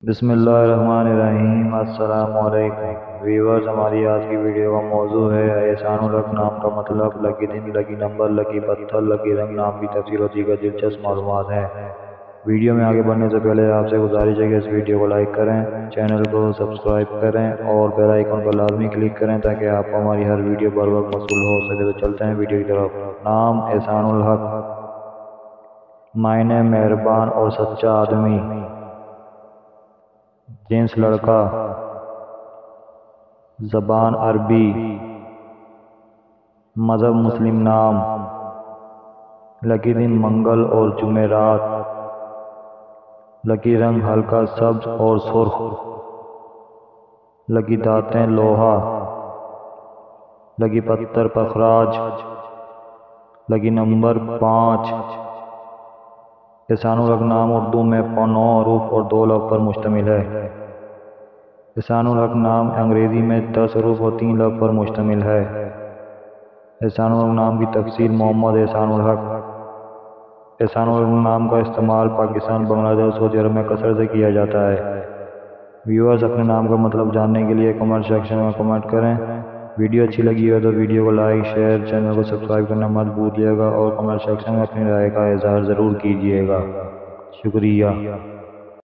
بسم اللہ الرحمن الرحیم۔ السلام علیکم ویورز، ہماری آج کی ویڈیو کا موضوع ہے احسان الحق نام کا مطلب، لکی دن، لکی نمبر، لکی پتھر، لکی رنگ نام کی تفصیل اور دیگر دلچسپ معلومات ہیں۔ ویڈیو میں آگے بڑھنے سے پہلے آپ سے گزارش ہے کہ اس ویڈیو کو لائک کریں، چینل کو سبسکرائب کریں اور بیل آئیکن پر لازمی کلک کریں تاکہ آپ کو ہماری ہر ویڈیو بر وقت موصول ہو سکے۔ تو چلتے ہیں ویڈیو کی طرف۔ نام احسان الحق، معنی مہربان اور سچا آدمی، جنس لڑکا، زبان عربی، مذہب مسلم۔ نام لکی دن منگل اور جمعرات، لکی رنگ ہلکا سبز اور سرخ، لکی دھاتیں لوہا، لکی پتھر پخراج، لکی نمبر 5۔ احسان الحق نام اردو میں 9 حروف اور 2 لفظ پر مشتمل ہے۔ احسان الحق نام انگریزی میں 10 حروف اور 3 لفظ پر مشتمل ہے۔ احسان الحق نام کی تفصیل: محمد احسان الحق۔ احسان الحق نام کا استعمال پاکستان، بنگلہ دیش اور سعودی عرب میں کثرت سے کیا جاتا ہے۔ ویورز، اپنے نام کا مطلب جاننے کے لیے کمنٹ سیکشن میں کمنٹ کریں۔ ویڈیو اچھی لگی ہو تو ویڈیو کو لائک، شیئر، چینل کو سبسکرائب کرنا مت بھولیے گا اور کمنٹ سیکشن میں اپنی رائے کا اظہار ضرور کیجیے گا۔ شکریہ۔